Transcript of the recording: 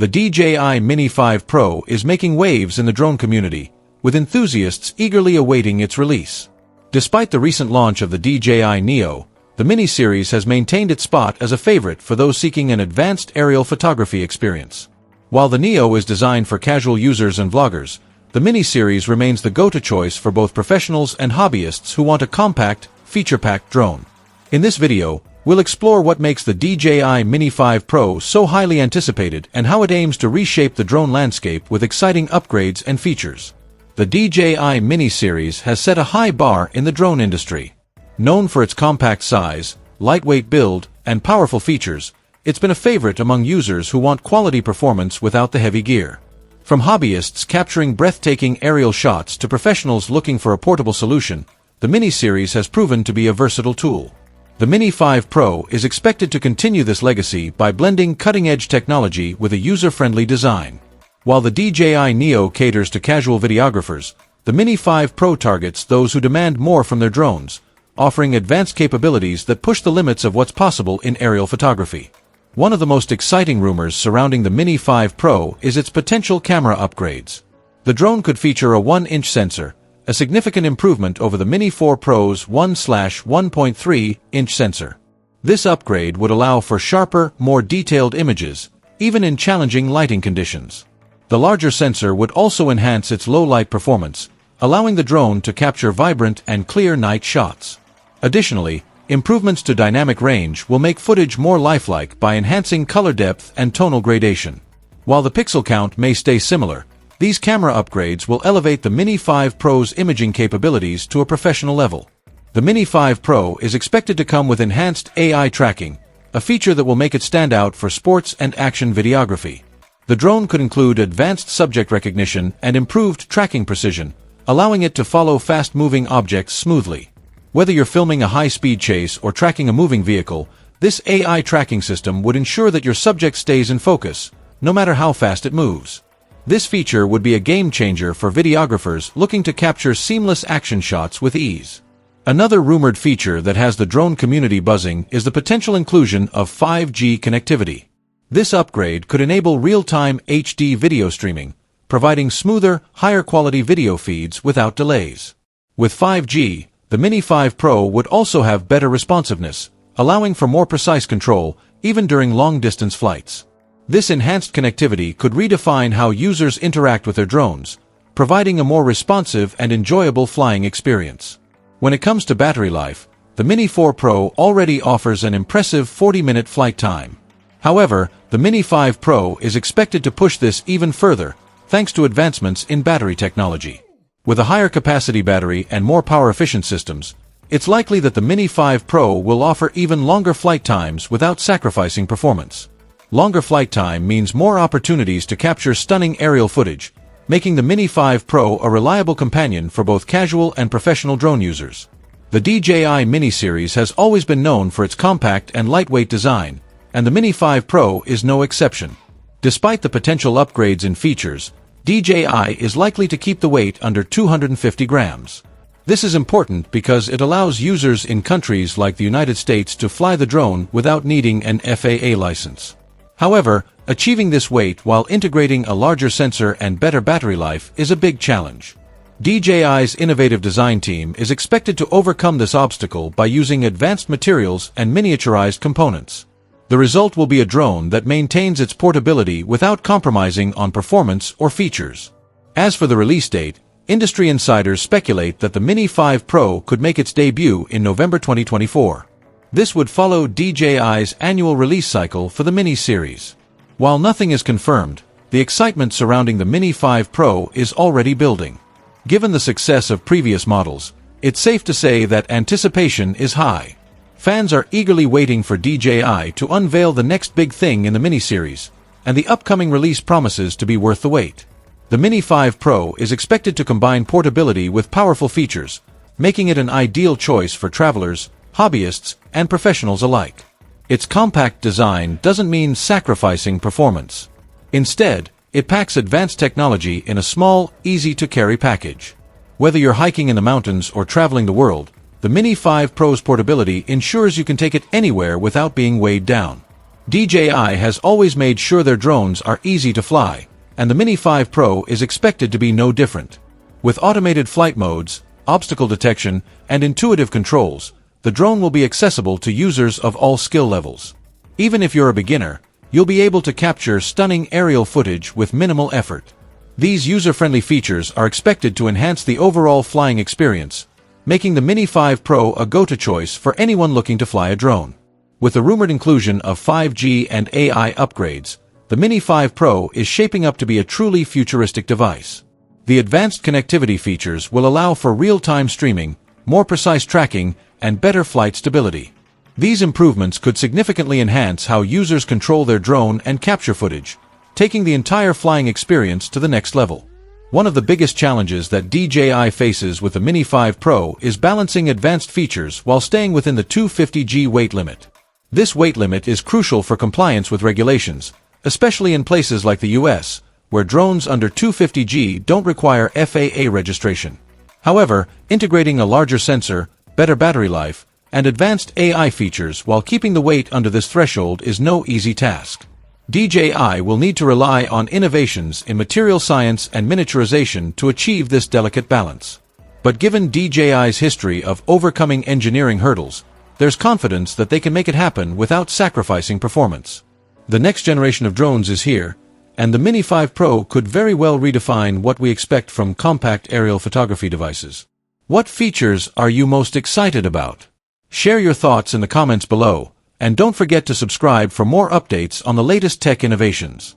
The DJI Mini 5 Pro is making waves in the drone community, with enthusiasts eagerly awaiting its release. Despite the recent launch of the DJI Neo, the Mini series has maintained its spot as a favorite for those seeking an advanced aerial photography experience. While the Neo is designed for casual users and vloggers, the Mini series remains the go-to choice for both professionals and hobbyists who want a compact, feature-packed drone. In this video, we'll explore what makes the DJI Mini 5 Pro so highly anticipated and how it aims to reshape the drone landscape with exciting upgrades and features. The DJI Mini series has set a high bar in the drone industry. Known for its compact size, lightweight build, and powerful features, it's been a favorite among users who want quality performance without the heavy gear. From hobbyists capturing breathtaking aerial shots to professionals looking for a portable solution, the Mini series has proven to be a versatile tool. The Mini 5 Pro is expected to continue this legacy by blending cutting-edge technology with a user-friendly design. While the DJI Neo caters to casual videographers, the Mini 5 Pro targets those who demand more from their drones, offering advanced capabilities that push the limits of what's possible in aerial photography. One of the most exciting rumors surrounding the Mini 5 Pro is its potential camera upgrades. The drone could feature a 1-inch sensor, a significant improvement over the Mini 4 Pro's 1/1.3-inch sensor. This upgrade would allow for sharper, more detailed images, even in challenging lighting conditions. The larger sensor would also enhance its low-light performance, allowing the drone to capture vibrant and clear night shots. Additionally, improvements to dynamic range will make footage more lifelike by enhancing color depth and tonal gradation. While the pixel count may stay similar, these camera upgrades will elevate the Mini 5 Pro's imaging capabilities to a professional level. The Mini 5 Pro is expected to come with enhanced AI tracking, a feature that will make it stand out for sports and action videography. The drone could include advanced subject recognition and improved tracking precision, allowing it to follow fast-moving objects smoothly. Whether you're filming a high-speed chase or tracking a moving vehicle, this AI tracking system would ensure that your subject stays in focus, no matter how fast it moves. This feature would be a game-changer for videographers looking to capture seamless action shots with ease. Another rumored feature that has the drone community buzzing is the potential inclusion of 5G connectivity. This upgrade could enable real-time HD video streaming, providing smoother, higher-quality video feeds without delays. With 5G, the Mini 5 Pro would also have better responsiveness, allowing for more precise control, even during long-distance flights. This enhanced connectivity could redefine how users interact with their drones, providing a more responsive and enjoyable flying experience. When it comes to battery life, the Mini 4 Pro already offers an impressive 40-minute flight time. However, the Mini 5 Pro is expected to push this even further, thanks to advancements in battery technology. With a higher capacity battery and more power-efficient systems, it's likely that the Mini 5 Pro will offer even longer flight times without sacrificing performance. Longer flight time means more opportunities to capture stunning aerial footage, making the Mini 5 Pro a reliable companion for both casual and professional drone users. The DJI Mini series has always been known for its compact and lightweight design, and the Mini 5 Pro is no exception. Despite the potential upgrades in features, DJI is likely to keep the weight under 250 grams. This is important because it allows users in countries like the United States to fly the drone without needing an FAA license. However, achieving this weight while integrating a larger sensor and better battery life is a big challenge. DJI's innovative design team is expected to overcome this obstacle by using advanced materials and miniaturized components. The result will be a drone that maintains its portability without compromising on performance or features. As for the release date, industry insiders speculate that the Mini 5 Pro could make its debut in November 2024. This would follow DJI's annual release cycle for the Mini series. While nothing is confirmed, the excitement surrounding the Mini 5 Pro is already building. Given the success of previous models, it's safe to say that anticipation is high. Fans are eagerly waiting for DJI to unveil the next big thing in the Mini series, and the upcoming release promises to be worth the wait. The Mini 5 Pro is expected to combine portability with powerful features, making it an ideal choice for travelers, hobbyists, and professionals alike. Its compact design doesn't mean sacrificing performance. Instead, it packs advanced technology in a small, easy-to-carry package. Whether you're hiking in the mountains or traveling the world, the Mini 5 Pro's portability ensures you can take it anywhere without being weighed down. DJI has always made sure their drones are easy to fly, and the Mini 5 Pro is expected to be no different. With automated flight modes, obstacle detection, and intuitive controls, the drone will be accessible to users of all skill levels. Even if you're a beginner, you'll be able to capture stunning aerial footage with minimal effort. These user-friendly features are expected to enhance the overall flying experience, making the Mini 5 Pro a go-to choice for anyone looking to fly a drone. With the rumored inclusion of 5G and AI upgrades, the Mini 5 Pro is shaping up to be a truly futuristic device. The advanced connectivity features will allow for real-time streaming, more precise tracking, and better flight stability. These improvements could significantly enhance how users control their drone and capture footage, taking the entire flying experience to the next level. One of the biggest challenges that DJI faces with the Mini 5 Pro is balancing advanced features while staying within the 250g weight limit. This weight limit is crucial for compliance with regulations, especially in places like the US, where drones under 250g don't require FAA registration. However, integrating a larger sensor, better battery life, and advanced AI features while keeping the weight under this threshold is no easy task. DJI will need to rely on innovations in material science and miniaturization to achieve this delicate balance. But given DJI's history of overcoming engineering hurdles, there's confidence that they can make it happen without sacrificing performance. The next generation of drones is here, and the Mini 5 Pro could very well redefine what we expect from compact aerial photography devices. What features are you most excited about? Share your thoughts in the comments below, and don't forget to subscribe for more updates on the latest tech innovations.